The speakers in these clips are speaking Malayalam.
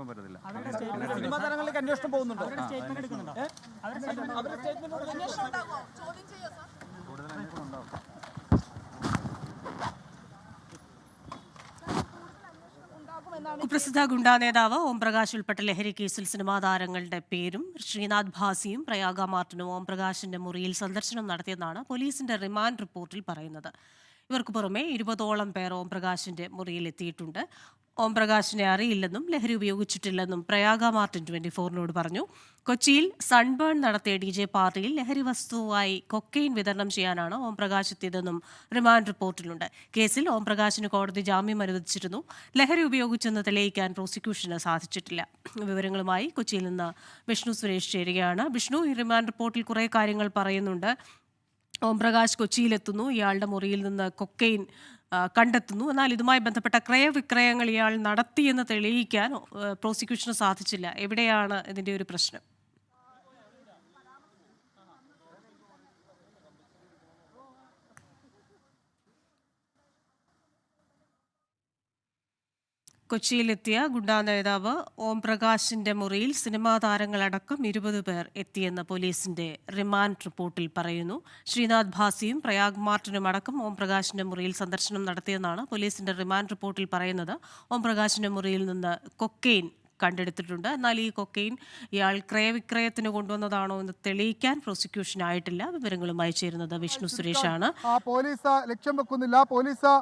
കുഴപ്പം വരുന്നില്ല. സിനിമാ താരങ്ങളിലേക്ക് അന്വേഷണം പോകുന്നുണ്ടോ? കൂടുതൽ അന്വേഷണം ഉണ്ടാവും. കുപ്രസിദ്ധ ഗുണ്ടാ നേതാവ് ഓംപ്രകാശ് ഉൾപ്പെട്ട ലഹരി കേസിൽ സിനിമാ താരങ്ങളുടെ പേരും ശ്രീനാഥ് ഭാസിയും പ്രയാഗ മാർട്ടിനും ഓംപ്രകാശിന്റെ മുറിയിൽ സന്ദർശനം നടത്തിയെന്നാണ് പോലീസിന്റെ റിമാൻഡ് റിപ്പോർട്ടിൽ പറയുന്നത്. ഇവർക്ക് പുറമെ 20ഓളം പേർ ഓംപ്രകാശിന്റെ മുറിയിൽ എത്തിയിട്ടുണ്ട്. ഓംപ്രകാശിനെ അറിയില്ലെന്നും ലഹരി ഉപയോഗിച്ചിട്ടില്ലെന്നും പ്രയാഗ മാർട്ടിൻ 24നോട് പറഞ്ഞു. കൊച്ചിയിൽ സൺബേൺ നടത്തിയ DJ പാർട്ടിയിൽ ലഹരി വസ്തുവായി കൊക്കെയിൻ വിതരണം ചെയ്യാനാണ് ഓംപ്രകാശ് എത്തിയതെന്നും റിമാൻഡ് റിപ്പോർട്ടിലുണ്ട്. കേസിൽ ഓംപ്രകാശിന് കോടതി ജാമ്യം അനുവദിച്ചിരുന്നു. ലഹരി ഉപയോഗിച്ചെന്ന് തെളിയിക്കാൻ പ്രോസിക്യൂഷന് സാധിച്ചിട്ടില്ല. വിവരങ്ങളുമായി കൊച്ചിയിൽ നിന്ന് വിഷ്ണു സുരേഷ് ചേരുകയാണ്. വിഷ്ണു, ഈ റിമാൻഡ് റിപ്പോർട്ടിൽ കുറേ കാര്യങ്ങൾ പറയുന്നുണ്ട്. ഓംപ്രകാശ് കൊച്ചിയിലെത്തുന്നു, ഇയാളുടെ മുറിയിൽ നിന്ന് കൊക്കെയിൻ കണ്ടെത്തുന്നു. എന്നാൽ ഇതുമായി ബന്ധപ്പെട്ട ക്രയവിക്രയങ്ങൾ ഇയാൾ നടത്തിയെന്ന് തെളിയിക്കാൻ പ്രോസിക്യൂഷന് സാധിച്ചില്ല. എവിടെയാണ് ഇതിന്റെ ഒരു പ്രശ്നം? കൊച്ചിയിലെത്തിയ ഗുണ്ടാ നേതാവ് ഓംപ്രകാശിന്റെ മുറിയിൽ സിനിമാ താരങ്ങളടക്കം 20 പേർ എത്തിയെന്ന് പോലീസിന്റെ റിമാൻഡ് റിപ്പോർട്ടിൽ പറയുന്നു. ശ്രീനാഥ് ഭാസിയും പ്രയാഗ് മാർട്ടിനും അടക്കം ഓംപ്രകാശിന്റെ മുറിയിൽ സന്ദർശനം നടത്തിയെന്നാണ് പോലീസിന്റെ റിമാൻഡ് റിപ്പോർട്ടിൽ പറയുന്നത്. ഓംപ്രകാശിന്റെ മുറിയിൽ നിന്ന് കൊക്കെയിൻ കണ്ടെടുത്തിട്ടുണ്ട്. എന്നാൽ ഈ കൊക്കെയിൻ ഇയാൾ ക്രയവിക്രയത്തിന് കൊണ്ടുവന്നതാണോ എന്ന് തെളിയിക്കാൻ പ്രോസിക്യൂഷനായിട്ടില്ല. വിവരങ്ങളുമായി ചേരുന്നത് വിഷ്ണു സുരേഷാണ്. പോലീസ് ലക്ഷ്യം വെക്കുന്നില്ല. പോലീസ്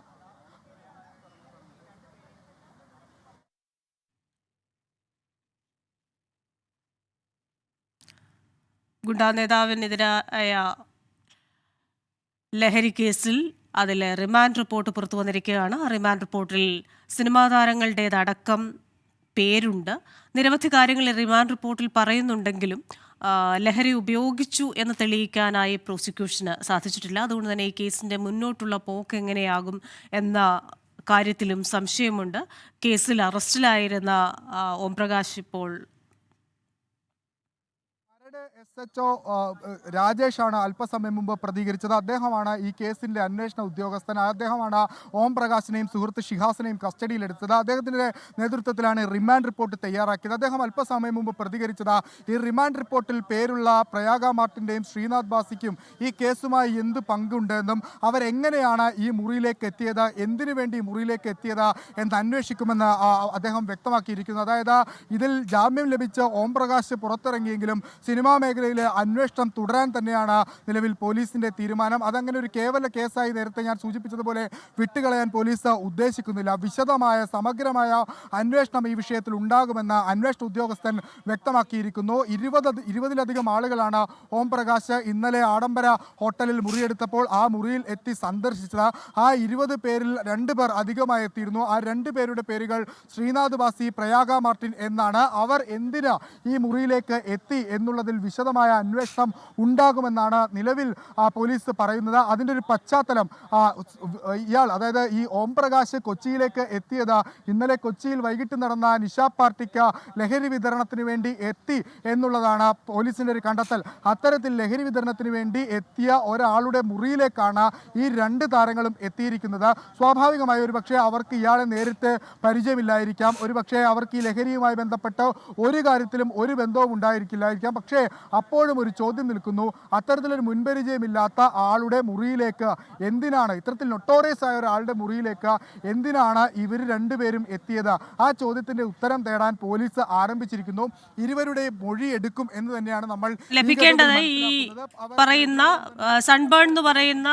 ഗുണ്ടാ നേതാവിനെതിരായ ലഹരി കേസിൽ അതിൽ റിമാൻഡ് റിപ്പോർട്ട് പുറത്തു വന്നിരിക്കുകയാണ്. റിമാൻഡ് റിപ്പോർട്ടിൽ സിനിമാ താരങ്ങളുടേതടക്കം പേരുണ്ട്. നിരവധി കാര്യങ്ങൾ റിമാൻഡ് റിപ്പോർട്ടിൽ പറയുന്നുണ്ടെങ്കിലും ലഹരി ഉപയോഗിച്ചു എന്ന് തെളിയിക്കാനായി പ്രോസിക്യൂഷന് സാധിച്ചിട്ടില്ല. അതുകൊണ്ട് തന്നെ ഈ കേസിൻ്റെ മുന്നോട്ടുള്ള പോക്ക് എങ്ങനെയാകും എന്ന കാര്യത്തിലും സംശയമുണ്ട്. കേസിൽ അറസ്റ്റിലായിരുന്ന ഓംപ്രകാശ് ഇപ്പോൾ SHO രാജേഷാണ് അല്പസമയം മുമ്പ് പ്രതികരിച്ചത്. അദ്ദേഹമാണ് ഈ കേസിന്റെ അന്വേഷണ ഉദ്യോഗസ്ഥൻ. അദ്ദേഹമാണ് ഓം പ്രകാശിനെയും സുഹൃത്ത് ഷിഹാസിനെയും കസ്റ്റഡിയിലെടുത്തത്. അദ്ദേഹത്തിന്റെ നേതൃത്വത്തിലാണ് റിമാൻഡ് റിപ്പോർട്ട് തയ്യാറാക്കിയത്. അദ്ദേഹം അല്പസമയം മുമ്പ് പ്രതികരിച്ചത് ഈ റിമാൻഡ് റിപ്പോർട്ടിൽ പേരുള്ള പ്രയാഗ മാർട്ടിന്റെയും ശ്രീനാഥ് ഭാസിക്കും ഈ കേസുമായി എന്ത് പങ്കുണ്ടെന്നും അവരെങ്ങനെയാണ് ഈ മുറിയിലേക്ക് എത്തിയത്, എന്തിനു വേണ്ടി മുറിയിലേക്ക് എത്തിയത് എന്ന് അന്വേഷിക്കുമെന്ന് അദ്ദേഹം വ്യക്തമാക്കിയിരിക്കുന്നു. അതായത് ഇതിൽ ജാമ്യം ലഭിച്ച ഓം പ്രകാശ് പുറത്തിറങ്ങിയെങ്കിലും സിനിമാ മേഖലയിലെ അന്വേഷണം തുടരാൻ തന്നെയാണ് നിലവിൽ പോലീസിന്റെ തീരുമാനം. അതങ്ങനെ ഒരു കേവല കേസായി നേരത്തെ ഞാൻ സൂചിപ്പിച്ചതുപോലെ വിട്ടുകളയാൻ പോലീസ് ഉദ്ദേശിക്കുന്നില്ല. വിശദമായ സമഗ്രമായ അന്വേഷണം ഈ വിഷയത്തിൽ ഉണ്ടാകുമെന്ന് അന്വേഷണ ഉദ്യോഗസ്ഥൻ വ്യക്തമാക്കിയിരിക്കുന്നു. 20ലധികം ആളുകളാണ് ഓം പ്രകാശ് ഇന്നലെ ആഡംബര ഹോട്ടലിൽ മുറിയെടുത്തപ്പോൾ ആ മുറിയിൽ എത്തി സന്ദർശിച്ചത്. ആ 20 പേരിൽ 2 പേർ അധികമായി എത്തിയിരുന്നു. ആ 2 പേരുടെ പേരുകൾ ശ്രീനാഥ് ഭാസി, പ്രയാഗ മാർട്ടിൻ എന്നാണ്. അവർ എന്തിന് ഈ മുറിയിലേക്ക് എത്തി എന്നുള്ളതിൽ വിശദമായ അന്വേഷണം ഉണ്ടാകുമെന്നാണ് നിലവിൽ പോലീസ് പറയുന്നത്. അതിൻ്റെ ഒരു പശ്ചാത്തലം ഇയാൾ, അതായത് ഈ ഓം പ്രകാശ് കൊച്ചിയിലേക്ക് എത്തിയത് ഇന്നലെ കൊച്ചിയിൽ വൈകിട്ട് നടന്ന നിശാ പാർട്ടിക്ക് ലഹരി വിതരണത്തിന് വേണ്ടി എത്തി എന്നുള്ളതാണ് പോലീസിൻ്റെ ഒരു കണ്ടെത്തൽ. അത്തരത്തിൽ ലഹരി വിതരണത്തിന് വേണ്ടി എത്തിയ ഒരാളുടെ മുറിയിലേക്കാണ് ഈ 2 താരങ്ങളും എത്തിയിരിക്കുന്നത്. സ്വാഭാവികമായി ഒരു പക്ഷേ അവർക്ക് ഇയാളെ നേരിട്ട് പരിചയമില്ലായിരിക്കാം. ഒരു പക്ഷേ അവർക്ക് ഈ ലഹരിയുമായി ബന്ധപ്പെട്ട് ഒരു കാര്യത്തിലും ഒരു ബന്ധവും ഉണ്ടായിരിക്കില്ലായിരിക്കാം. പക്ഷേ അപ്പോഴും ഒരു ചോദ്യം നിൽക്കുന്നു. അത്തരത്തിലൊരു മുൻപരിചയമില്ലാത്ത ആളുടെ മുറിയിലേക്ക് എന്തിനാണ്, ഇത്തരത്തിൽ നൊട്ടോറിയസ് ആയ ഒരാളുടെ മുറിയിലേക്ക് എന്തിനാണ് ഇവർ 2 പേരും എത്തിയത്? ആ ചോദ്യത്തിന്റെ ഉത്തരം തേടാൻ പോലീസ് ആരംഭിച്ചിരിക്കുന്നു. ഇരുവരുടെയും മൊഴി എടുക്കും എന്ന് തന്നെയാണ് നമ്മൾ ലഭിക്കേണ്ടത്. ഈ പറയുന്ന സൺബേൺ എന്ന് പറയുന്ന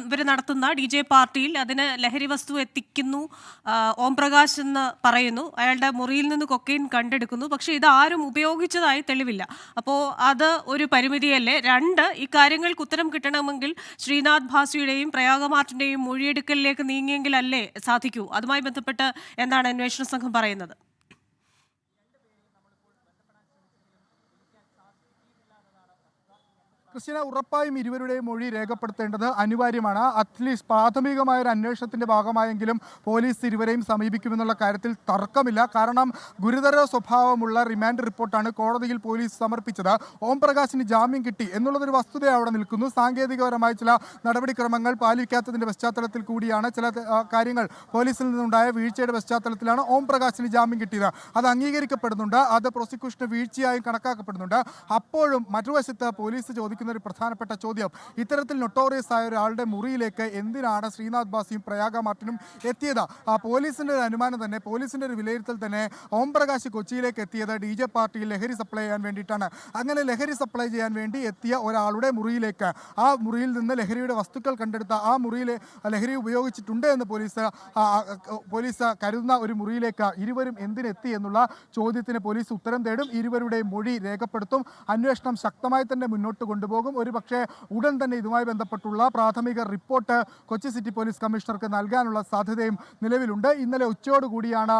ഇവർ നടത്തുന്ന DJ പാർട്ടിയിൽ അതിന് ലഹരി വസ്തു എത്തിക്കുന്നു ഓം പ്രകാശ് എന്ന് പറയുന്നു. അയാളുടെ മുറിയിൽ നിന്ന് കൊക്കെയിൻ കണ്ടെടുക്കുന്നു. പക്ഷേ ഇത് ആരും ഉപയോഗിച്ചതായി തെളിവില്ല. അപ്പോൾ അത് ഒരു പരിമിതിയല്ലേ? 2, ഈ കാര്യങ്ങൾക്ക് ഉത്തരം കിട്ടണമെങ്കിൽ ശ്രീനാഥ് ഭാസിയുടെയും പ്രയാഗ മാർട്ടിന്റെയും മൊഴിയെടുക്കലിലേക്ക് നീങ്ങിയെങ്കിലല്ലേ സാധിക്കൂ? അതുമായി ബന്ധപ്പെട്ട് എന്താണ് അന്വേഷണ സംഘം പറയുന്നത്? ക്രിസ്ത്യന, ഉറപ്പായും ഇരുവരുടെയും മൊഴി രേഖപ്പെടുത്തേണ്ടത് അനിവാര്യമാണ്. അറ്റ്ലീസ്റ്റ് പ്രാഥമികമായ ഒരു അന്വേഷണത്തിന്റെ ഭാഗമായെങ്കിലും പോലീസ് ഇരുവരെയും സമീപിക്കുമെന്നുള്ള കാര്യത്തിൽ തർക്കമില്ല. കാരണം ഗുരുതര സ്വഭാവമുള്ള റിമാൻഡ് റിപ്പോർട്ടാണ് കോടതിയിൽ പോലീസ് സമർപ്പിച്ചത്. ഓം പ്രകാശിന് ജാമ്യം കിട്ടി എന്നുള്ളതൊരു വസ്തുത അവിടെ നിൽക്കുന്നു. സാങ്കേതികപരമായ ചില നടപടിക്രമങ്ങൾ പാലിക്കാത്തതിന്റെ പശ്ചാത്തലത്തിൽ കൂടിയാണ്, ചില കാര്യങ്ങൾ പോലീസിൽ നിന്നുണ്ടായ വീഴ്ചയുടെ പശ്ചാത്തലത്തിലാണ് ഓം പ്രകാശിന് ജാമ്യം കിട്ടിയത്. അത് അംഗീകരിക്കപ്പെടുന്നുണ്ട്, അത് പ്രോസിക്യൂഷന് വീഴ്ചയായും കണക്കാക്കപ്പെടുന്നുണ്ട്. അപ്പോഴും മറുവശത്ത് പോലീസ് ചോദിക്കുന്ന ഒരു പ്രധാനപ്പെട്ട ചോദ്യം, ഇത്തരത്തിൽ നൊട്ടോറിയസ് ആയ ഒരാളുടെ മുറിയിലേക്ക് എന്തിനാണ് ശ്രീനാഥ് ഭാസിയും പ്രയാഗ മാർട്ടിനും എത്തിയത്? പോലീസിന്റെ ഒരു അനുമാനം തന്നെ, പോലീസിന്റെ ഒരു വിലയിരുത്തൽ തന്നെ, ഓം പ്രകാശ് കൊച്ചിയിലേക്ക് എത്തിയത് DJ പാർട്ടിയിൽ ലഹരി സപ്ലൈ ചെയ്യാൻ വേണ്ടിയിട്ടാണ്. അങ്ങനെ ലഹരി സപ്ലൈ ചെയ്യാൻ വേണ്ടി എത്തിയ ഒരാളുടെ മുറിയിലേക്ക്, ആ മുറിയിൽ നിന്ന് ലഹരിയുടെ വസ്തുക്കൾ കണ്ടെടുത്ത ആ മുറിയിൽ ലഹരി ഉപയോഗിച്ചിട്ടുണ്ട് എന്ന് പോലീസ് കരുതുന്ന ഒരു മുറിയിലേക്ക് ഇരുവരും എന്തിനെത്തി എന്നുള്ള ചോദ്യത്തിന് പോലീസ് ഉത്തരം തേടും. ഇരുവരുടെയും മൊഴി രേഖപ്പെടുത്തും. അന്വേഷണം ശക്തമായി തന്നെ മുന്നോട്ട് കൊണ്ടുപോകും. ഒരു പക്ഷേ ഉടൻ തന്നെ ഇതുമായി ബന്ധപ്പെട്ടുള്ള പ്രാഥമിക റിപ്പോർട്ട് കൊച്ചി സിറ്റി പോലീസ് കമ്മീഷണർക്ക് നൽകാനുള്ള സാധ്യതയും നിലവിലുണ്ട്. ഇന്നലെ ഉച്ചയോടുകൂടിയാണ്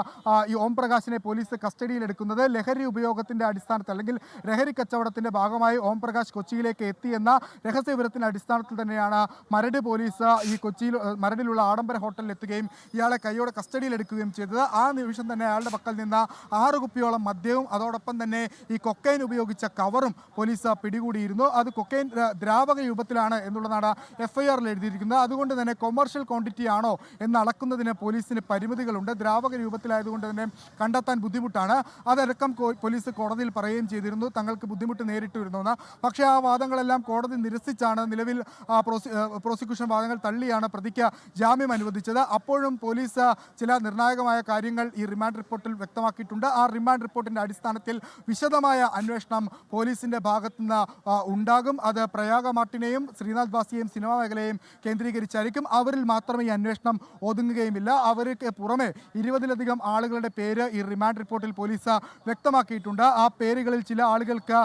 ഈ ഓം പ്രകാശിനെ പോലീസ് കസ്റ്റഡിയിലെടുക്കുന്നത്. ലഹരി ഉപയോഗത്തിന്റെ അടിസ്ഥാനത്തിൽ, അല്ലെങ്കിൽ ലഹരി കച്ചവടത്തിന്റെ ഭാഗമായി ഓം പ്രകാശ് കൊച്ചിയിലേക്ക് എത്തിയെന്ന രഹസ്യ വിവരത്തിന്റെ അടിസ്ഥാനത്തിൽ തന്നെയാണ് മരട് പോലീസ് ഈ കൊച്ചിയിൽ മരടിലുള്ള ആഡംബര ഹോട്ടലിൽ എത്തുകയും ഇയാളെ കൈയോടെ കസ്റ്റഡിയിലെടുക്കുകയും ചെയ്തത്. ആ നിമിഷം തന്നെ അയാളുടെ പക്കൽ നിന്ന് 6 കുപ്പിയോളം മദ്യവും അതോടൊപ്പം തന്നെ ഈ കൊക്കൈൻ ഉപയോഗിച്ച കവറും പോലീസ് പിടികൂടിയിരുന്നു. അത് കൊക്കൈൻ ദ്രാവക രൂപത്തിലാണ് എന്നുള്ളതാണ് FIR-ൽ എഴുതിയിരിക്കുന്നത്. അതുകൊണ്ട് തന്നെ കൊമേഴ്ഷ്യൽ ക്വാണ്ടിറ്റി ആണോ എന്ന് അളക്കുന്നതിന് പോലീസിന് പരിമിതികളുണ്ട്. ദ്രാവക രൂപത്തിലായതുകൊണ്ട് തന്നെ കണ്ടെത്താൻ ബുദ്ധിമുട്ടാണ്. അതടക്കം പോലീസ് കോടതിയിൽ പറയുകയും ചെയ്തിരുന്നു, തങ്ങൾക്ക് ബുദ്ധിമുട്ട് നേരിട്ട് വരുന്നുവെന്ന്. പക്ഷേ ആ വാദങ്ങളെല്ലാം കോടതി നിരസിച്ചാണ്, നിലവിൽ പ്രോസിക്യൂഷൻ വാദങ്ങൾ തള്ളിയാണ് പ്രതിക്ക് ജാമ്യം അനുവദിച്ചത്. അപ്പോഴും പോലീസ് ചില നിർണായകമായ കാര്യങ്ങൾ ഈ റിമാൻഡ് റിപ്പോർട്ടിൽ വ്യക്തമാക്കിയിട്ടുണ്ട്. ആ റിമാൻഡ് റിപ്പോർട്ടിന്റെ അടിസ്ഥാനത്തിൽ വിശദമായ അന്വേഷണം പോലീസിന്റെ ഭാഗത്തുനിന്ന് ഉണ്ടാകും. അത് പ്രയാഗ മാർട്ടിനെയും ശ്രീനാഥ് ഭാസിയെയും സിനിമാ മേഖലയെയും കേന്ദ്രീകരിച്ചായിരിക്കും. അവരിൽ മാത്രമേ ഈ അന്വേഷണം ഒതുങ്ങുകയുമില്ല. അവർക്ക് പുറമെ 20-ലധികം ആളുകളുടെ പേര് ഈ റിമാൻഡ് റിപ്പോർട്ടിൽ പോലീസ് വ്യക്തമാക്കിയിട്ടുണ്ട്. ആ പേരുകളിൽ ചില ആളുകൾക്ക്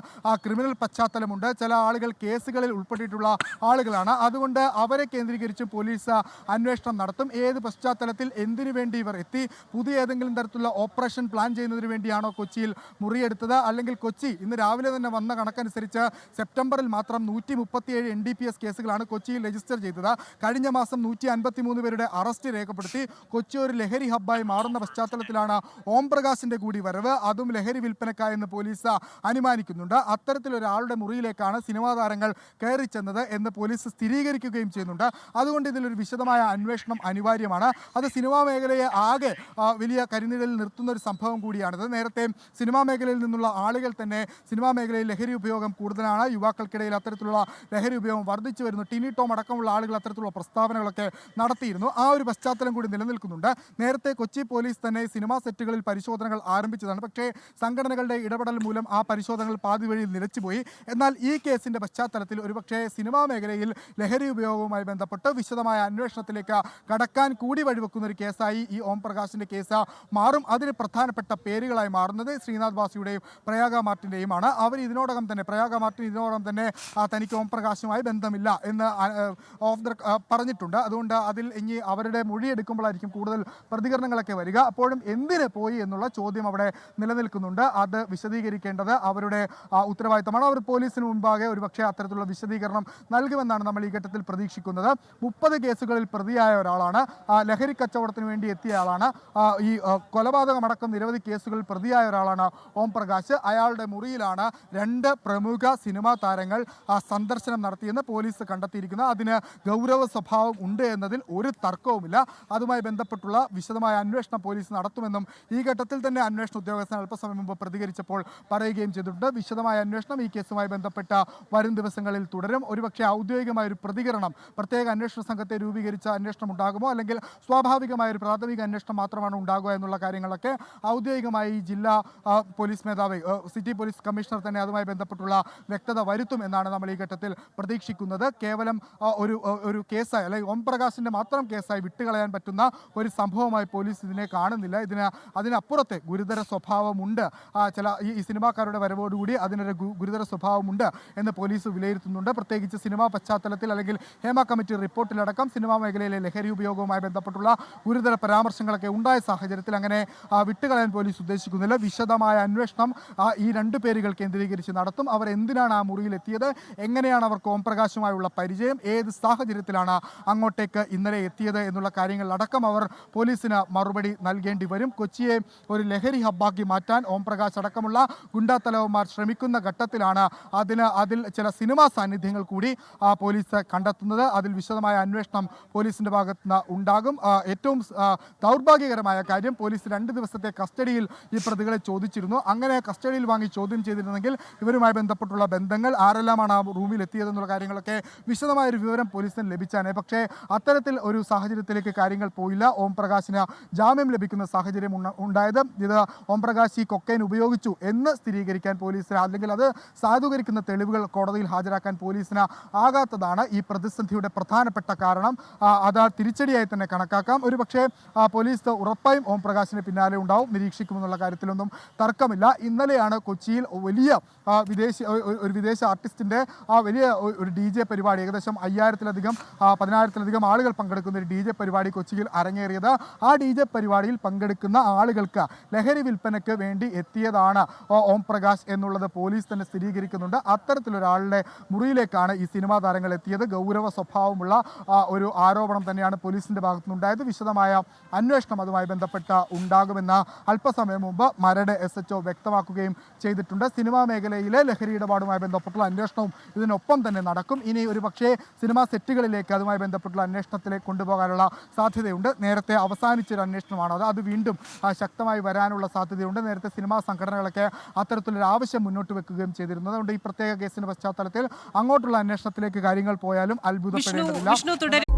ക്രിമിനൽ പശ്ചാത്തലമുണ്ട്, ചില ആളുകൾ കേസുകളിൽ ഉൾപ്പെട്ടിട്ടുള്ള ആളുകളാണ്. അതുകൊണ്ട് അവരെ കേന്ദ്രീകരിച്ച് പോലീസ് അന്വേഷണം നടത്തും. ഏത് പശ്ചാത്തലത്തിൽ, എന്തിനു വേണ്ടി ഇവർ എത്തി, പുതിയ ഏതെങ്കിലും തരത്തിലുള്ള ഓപ്പറേഷൻ പ്ലാൻ ചെയ്യുന്നതിന് വേണ്ടിയാണോ കൊച്ചിയിൽ മുറിയെടുത്തത്, അല്ലെങ്കിൽ കൊച്ചി ഇന്ന് രാവിലെ തന്നെ വന്ന കണക്കനുസരിച്ച് സെപ്റ്റംബറിൽ മാത്രം 137 NDPS കേസുകളാണ് കൊച്ചിയിൽ രജിസ്റ്റർ ചെയ്തത്. കഴിഞ്ഞ മാസം 153 പേരുടെ അറസ്റ്റ് രേഖപ്പെടുത്തി. കൊച്ചി ഒരു ലഹരി ഹബ്ബായി മാറുന്ന പശ്ചാത്തലത്തിലാണ് ഓം പ്രകാശിന്റെ കൂടി വരവ്, അതും ലഹരി വിൽപ്പനക്കായെന്ന് പോലീസ് അനുമാനിക്കുന്നുണ്ട്. അത്തരത്തിലൊരാളുടെ മുറിയിലേക്കാണ് സിനിമാ താരങ്ങൾ കയറി ചെന്നത് എന്ന് പോലീസ് സ്ഥിരീകരിക്കുകയും ചെയ്യുന്നുണ്ട്. അതുകൊണ്ട് ഇതിലൊരു വിശദമായ അന്വേഷണം അനിവാര്യമാണ്. അത് സിനിമാ മേഖലയെ ആകെ വലിയ കരിനിഴലിൽ നിർത്തുന്ന ഒരു സംഭവം കൂടിയാണിത്. നേരത്തെ സിനിമാ മേഖലയിൽ നിന്നുള്ള ആളുകൾ തന്നെ സിനിമാ മേഖലയിൽ ലഹരി ഉപയോഗം കൂടുതലാണ്, യുവാക്കൾക്കിടയിൽ അത്തരത്തിലുള്ള ലഹരി ഉപയോഗം വർദ്ധിച്ചു വരുന്നു, ടിനി ടോം അടക്കമുള്ള ആളുകൾ അത്തരത്തിലുള്ള പ്രസ്താവനകളൊക്കെ നടത്തിയിരുന്നു. ആ ഒരു പശ്ചാത്തലം കൂടി നിലനിൽക്കുന്നുണ്ട്. നേരത്തെ കൊച്ചി പോലീസ് തന്നെ സിനിമാ സെറ്റുകളിൽ പരിശോധനകൾ ആരംഭിച്ചതാണ്. പക്ഷേ സംഘടനകളുടെ ഇടപെടൽ മൂലം ആ പരിശോധനകൾ പാതി വഴിയിൽ നിലച്ചുപോയി. എന്നാൽ ഈ കേസിന്റെ പശ്ചാത്തലത്തിൽ ഒരുപക്ഷേ സിനിമാ മേഖലയിൽ ലഹരി ഉപയോഗവുമായി ബന്ധപ്പെട്ട് വിശദമായ അന്വേഷണത്തിലേക്ക് കടക്കാൻ കൂടി വഴിവെക്കുന്ന ഒരു കേസായി ഈ ഓം പ്രകാശിന്റെ കേസ് മാറും. അതിന് പ്രധാനപ്പെട്ട പേരുകളായി മാറുന്നത് ശ്രീനാഥ് ഭാസിയുടെയും പ്രയാഗ മാർട്ടിന്റെയുമാണ്. അവർ ഇതിനോടകം തന്നെ, പ്രയാഗ മാർട്ടിൻ ഇതിനോടകം തന്നെ തനിക്ക് ഓം പ്രകാശുമായി ബന്ധമില്ല എന്ന് പറഞ്ഞിട്ടുണ്ട്. അതുകൊണ്ട് അതിൽ ഇനി അവരുടെ മൊഴിയെടുക്കുമ്പോഴായിരിക്കും കൂടുതൽ പ്രതികരണങ്ങളൊക്കെ വരിക. അപ്പോഴും എന്തിന് പോയി എന്നുള്ള ചോദ്യം അവിടെ നിലനിൽക്കുന്നുണ്ട്. അത് വിശദീകരിക്കേണ്ടത് അവരുടെ ഉത്തരവാദിത്തമാണ്. അവർ പോലീസിന് മുൻപാകെ ഒരുപക്ഷെ അത്തരത്തിലുള്ള വിശദീകരണം നൽകുമെന്നാണ് നമ്മൾ ഈ ഘട്ടത്തിൽ പ്രതീക്ഷിക്കുന്നത്. 30 കേസുകളിൽ പ്രതിയായ ഒരാളാണ്, ലഹരി കച്ചവടത്തിന് വേണ്ടി എത്തിയ ആളാണ്, ഈ കൊലപാതകമടക്കം നിരവധി കേസുകളിൽ പ്രതിയായ ഒരാളാണ് ഓം പ്രകാശ്. അയാളുടെ മുറിയിലാണ് 2 പ്രമുഖ സിനിമാ താരങ്ങൾ സന്ദർശനം നടത്തിയെന്ന് പോലീസ് കണ്ടെത്തിയിരിക്കുന്നത്. അതിന് ഗൗരവ സ്വഭാവം ഉണ്ട് എന്നതിൽ ഒരു തർക്കവുമില്ല. അതുമായി ബന്ധപ്പെട്ടുള്ള വിശദമായ അന്വേഷണം പോലീസ് നടത്തുമെന്നും ഈ ഘട്ടത്തിൽ തന്നെ അന്വേഷണ ഉദ്യോഗസ്ഥൻ അല്പസമയം മുമ്പ് പ്രതികരിച്ചപ്പോൾ പറയുകയും ചെയ്തിട്ടുണ്ട്. വിശദമായ അന്വേഷണം ഈ കേസുമായി ബന്ധപ്പെട്ട വരും ദിവസങ്ങളിൽ തുടരും. ഒരുപക്ഷെ ഔദ്യോഗികമായ ഒരു പ്രതികരണം, പ്രത്യേക അന്വേഷണ സംഘത്തെ രൂപീകരിച്ച അന്വേഷണം ഉണ്ടാകുമോ, അല്ലെങ്കിൽ സ്വാഭാവികമായ ഒരു പ്രാഥമിക അന്വേഷണം മാത്രമാണ് ഉണ്ടാകുക എന്നുള്ള കാര്യങ്ങളൊക്കെ ഔദ്യോഗികമായി ജില്ലാ പോലീസ് മേധാവി, സിറ്റി പോലീസ് കമ്മീഷണർ തന്നെ അതുമായി ബന്ധപ്പെട്ടുള്ള വ്യക്തത വരുത്തും എന്നാണ് നമ്മൾ ഈ ഘട്ടത്തിൽ പ്രതീക്ഷിക്കുന്നത്. കേവലം ഒരു കേസായി, അല്ലെങ്കിൽ ഓം പ്രകാശിന്റെ മാത്രം കേസായി വിട്ടുകളയാൻ പറ്റുന്ന ഒരു സംഭവമായി പോലീസ് ഇതിനെ കാണുന്നില്ല. അതിനപ്പുറത്തെ ഗുരുതര സ്വഭാവമുണ്ട്. ഈ സിനിമാക്കാരുടെ വരവോടുകൂടി അതിനൊരു ഗുരുതര സ്വഭാവമുണ്ട് എന്ന് പോലീസ് വിലയിരുത്തുന്നുണ്ട്. പ്രത്യേകിച്ച് സിനിമാ പശ്ചാത്തലത്തിൽ, അല്ലെങ്കിൽ ഹേമ കമ്മിറ്റി റിപ്പോർട്ടിലടക്കം സിനിമാ മേഖലയിലെ ലഹരി ഉപയോഗവുമായി ബന്ധപ്പെട്ടുള്ള ഗുരുതര പരാമർശങ്ങളൊക്കെ ഉണ്ടായ സാഹചര്യത്തിൽ അങ്ങനെ വിട്ടുകളയാൻ പോലീസ് ഉദ്ദേശിക്കുന്നില്ല. വിശദമായ അന്വേഷണം ഈ 2 പേരുകൾ കേന്ദ്രീകരിച്ച് നടത്തും. അവർ എന്തിനാണ് ആ മുറിയിൽ എത്തിയത് എത്തിയത്, എങ്ങനെയാണ് അവർക്ക് ഓംപ്രകാശുമായുള്ള പരിചയം, ഏത് സാഹചര്യത്തിലാണ് അങ്ങോട്ടേക്ക് ഇന്നലെ എത്തിയത് എന്നുള്ള കാര്യങ്ങളിലടക്കം അവർ പോലീസിന് മറുപടി നൽകേണ്ടി വരും. കൊച്ചിയെ ഒരു ലഹരി ഹബ്ബാക്കി മാറ്റാൻ ഓംപ്രകാശ് അടക്കമുള്ള ഗുണ്ടാ തലവന്മാർ ശ്രമിക്കുന്ന ഘട്ടത്തിലാണ് അതിൽ ചില സിനിമാ സാന്നിധ്യങ്ങൾ കൂടി പോലീസ് കണ്ടെത്തുന്നത്. അതിൽ വിശദമായ അന്വേഷണം പോലീസിന്റെ ഭാഗത്ത് നിന്ന് ഉണ്ടാകും. ഏറ്റവും ദൗർഭാഗ്യകരമായ കാര്യം, പോലീസ് 2 ദിവസത്തെ കസ്റ്റഡിയിൽ ഈ പ്രതികളെ ചോദിച്ചിരുന്നു. അങ്ങനെ കസ്റ്റഡിയിൽ വാങ്ങി ചോദ്യം ചെയ്തിരുന്നെങ്കിൽ ഇവരുമായി ബന്ധപ്പെട്ടുള്ള ബന്ധങ്ങൾ, ആരെല്ലാമാണ് ആ റൂമിൽ എത്തിയതെന്നുള്ള കാര്യങ്ങളൊക്കെ വിശദമായൊരു വിവരം പോലീസിന് ലഭിച്ചാണ്. പക്ഷേ അത്തരത്തിൽ ഒരു സാഹചര്യത്തിലേക്ക് കാര്യങ്ങൾ പോയില്ല. ഓംപ്രകാശിന് ജാമ്യം ലഭിക്കുന്ന സാഹചര്യം ഉണ്ടായത് ഇത് ഓംപ്രകാശ് ഈ കൊക്കൈൻ ഉപയോഗിച്ചു എന്ന് സ്ഥിരീകരിക്കാൻ പോലീസിന്, അല്ലെങ്കിൽ അത് സാധൂകരിക്കുന്ന തെളിവുകൾ കോടതിയിൽ ഹാജരാക്കാൻ പോലീസിന് ആകാത്തതാണ് ഈ പ്രതിസന്ധിയുടെ പ്രധാനപ്പെട്ട കാരണം. അത് തിരിച്ചടിയായി തന്നെ കണക്കാക്കാം. ഒരുപക്ഷെ പോലീസ് ഉറപ്പായും ഓംപ്രകാശിന് പിന്നാലെ ഉണ്ടാവും, നിരീക്ഷിക്കുമെന്നുള്ള കാര്യത്തിലൊന്നും തർക്കമില്ല. ഇന്നലെയാണ് കൊച്ചിയിൽ വലിയ ഒരു വിദേശ ആർട്ടിസ്റ്റിൻ്റെ വലിയ ഒരു DJ പരിപാടി, ഏകദേശം 10,000-ലധികം ആളുകൾ പങ്കെടുക്കുന്ന ഒരു DJ പരിപാടി കൊച്ചിയിൽ അരങ്ങേറിയത്. ആ DJ പരിപാടിയിൽ പങ്കെടുക്കുന്ന ആളുകൾക്ക് ലഹരി വിൽപ്പനയ്ക്ക് വേണ്ടി എത്തിയതാണ് ഓംപ്രകാശ് എന്നുള്ളത് പോലീസ് തന്നെ സ്ഥിരീകരിക്കുന്നുണ്ട്. അത്തരത്തിലൊരാളുടെ മുറിയിലേക്കാണ് ഈ സിനിമാ താരങ്ങൾ എത്തിയത്. ഗൗരവ സ്വഭാവമുള്ള ഒരു ആരോപണം തന്നെയാണ് പോലീസിന്റെ ഭാഗത്തുനിന്നുണ്ടായത്. വിശദമായ അന്വേഷണം അതുമായി ബന്ധപ്പെട്ട് ഉണ്ടാകുമെന്ന് അല്പസമയം മുമ്പ് മരട് SHO വ്യക്തമാക്കുകയും ചെയ്തിട്ടുണ്ട്. സിനിമാ മേഖലയിലെ ലഹരി ഇടപാടുമായി ബന്ധപ്പെട്ടുള്ള അന്വേഷണവും ഇതിനൊപ്പം തന്നെ നടക്കും. ഇനി ഒരു പക്ഷേ സിനിമാ സെറ്റുകളിലേക്ക് അതുമായി ബന്ധപ്പെട്ടുള്ള അന്വേഷണത്തിലേക്ക് കൊണ്ടുപോകാനുള്ള സാധ്യതയുണ്ട്. നേരത്തെ അവസാനിച്ചൊരു അന്വേഷണമാണ് അത് വീണ്ടും ശക്തമായി വരാനുള്ള സാധ്യതയുണ്ട്. നേരത്തെ സിനിമാ സംഘടനകളൊക്കെ അത്തരത്തിലൊരു ആവശ്യം മുന്നോട്ട് വെക്കുകയും ചെയ്തിരുന്നത്. അതുകൊണ്ട് ഈ പ്രത്യേക കേസിന്റെ പശ്ചാത്തലത്തിൽ അങ്ങോട്ടുള്ള അന്വേഷണത്തിലേക്ക് കാര്യങ്ങൾ പോയാലും അത്ഭുതപ്പെടേണ്ടതില്ല.